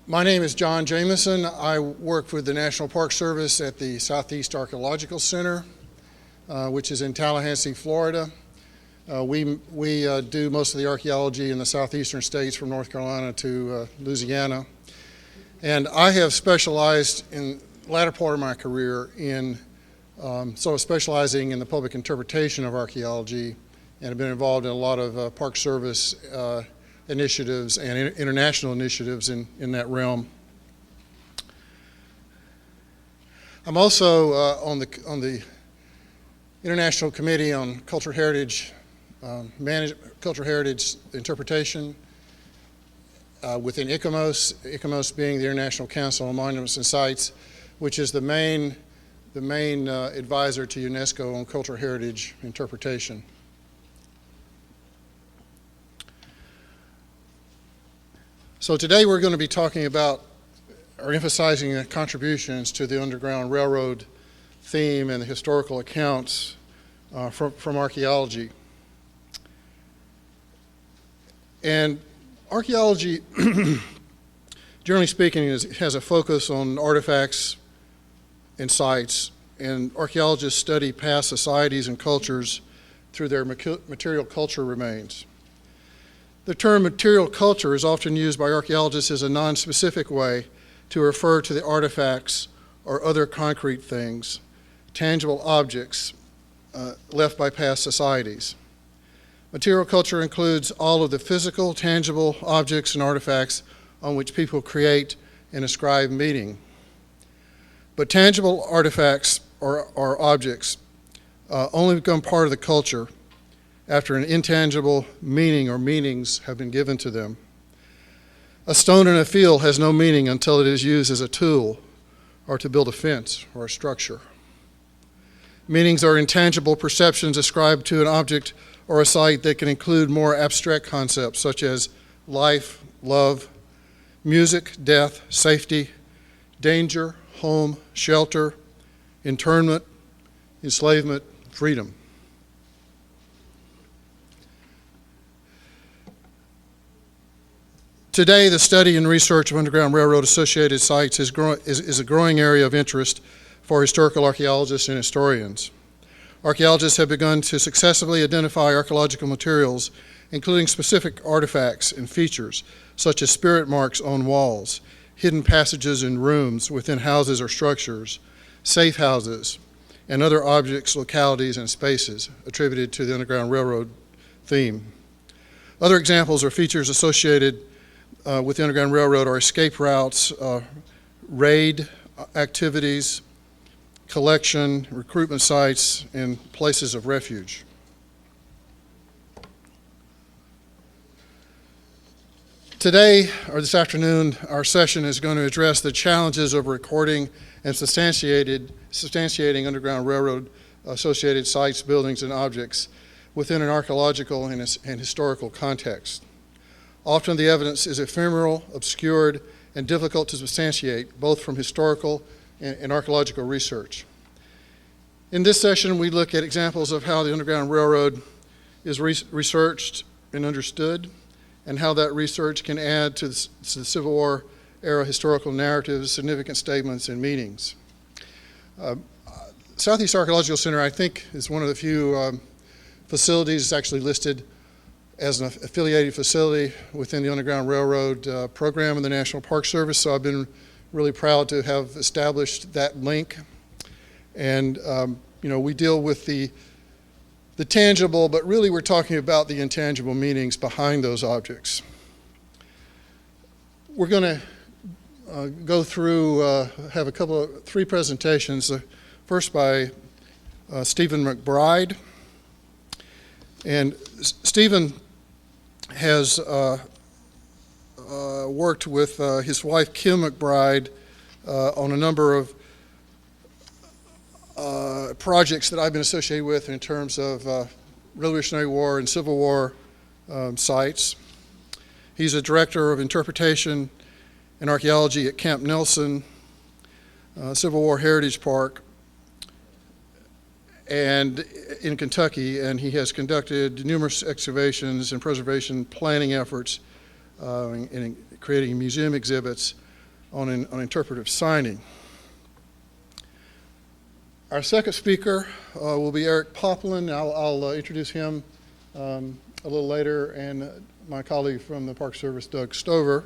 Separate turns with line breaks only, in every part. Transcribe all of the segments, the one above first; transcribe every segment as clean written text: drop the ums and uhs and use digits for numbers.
My name is John Jameson. I work with the National Park Service at the Southeast Archeological Center, which is in Tallahassee, Florida. We do most of the archaeology in the southeastern states from North Carolina to Louisiana. And I have specialized in the latter part of my career in sort of specializing in the public interpretation of archaeology, and have been involved in a lot of Park Service initiatives and international initiatives in that realm. I'm also on the International Committee on Cultural Heritage Cultural Heritage Interpretation within ICOMOS being the International Council on Monuments and Sites, which is the main advisor to UNESCO on cultural heritage interpretation. So today we're going to be talking about or emphasizing the contributions to the Underground Railroad theme and the historical accounts from archaeology. And archaeology, generally speaking, has a focus on artifacts and sites, and archaeologists study past societies and cultures through their material culture remains. The term material culture is often used by archaeologists as a non-specific way to refer to the artifacts or other concrete things, tangible objects left by past societies. Material culture includes all of the physical, tangible objects and artifacts on which people create and ascribe meaning. But tangible artifacts or objects only become part of the culture after an intangible meaning or meanings have been given to them. A stone in a field has no meaning until it is used as a tool or to build a fence or a structure. Meanings are intangible perceptions ascribed to an object or a site that can include more abstract concepts such as life, love, music, death, safety, danger, home, shelter, internment, enslavement, freedom. Today, the study and research of Underground Railroad associated sites is a growing area of interest for historical archaeologists and historians. Archaeologists have begun to successfully identify archaeological materials, including specific artifacts and features, such as spirit marks on walls, hidden passages in rooms within houses or structures, safe houses, and other objects, localities, and spaces attributed to the Underground Railroad theme. Other examples or features associated with the Underground Railroad are escape routes, raid activities, collection, recruitment sites, and places of refuge. Today, or this afternoon, our session is going to address the challenges of recording and substantiating Underground Railroad associated sites, buildings, and objects within an archaeological and historical context. Often the evidence is ephemeral, obscured, and difficult to substantiate, both from historical and archaeological research. In this session, we look at examples of how the Underground Railroad is researched and understood, and how that research can add to the Civil War era historical narratives, significant statements, and meanings. Southeast Archeological Center, I think, is one of the few facilities that's actually listed as an affiliated facility within the Underground Railroad program in the National Park Service, so I've been really proud to have established that link. And we deal with the tangible, but really we're talking about the intangible meanings behind those objects. We're going to go through, have three presentations. The first by Stephen McBride. And Stephen has worked with his wife Kim McBride on a number of projects that I've been associated with in terms of Revolutionary War and Civil War sites. He's a director of interpretation and archaeology at Camp Nelson Civil War Heritage Park and in Kentucky, and he has conducted numerous excavations and preservation planning efforts in creating museum exhibits on interpretive signing. Our second speaker will be Eric Poplin. I'll introduce him a little later, and my colleague from the Park Service, Doug Stover.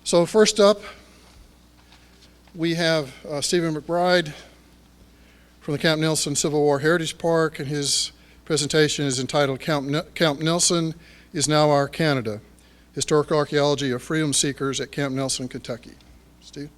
So first up, we have Stephen McBride from the Camp Nelson Civil War Heritage Park, and his presentation is entitled Camp Nelson is Now Our Canada, Historical Archaeology of Freedom Seekers at Camp Nelson, Kentucky. Steve?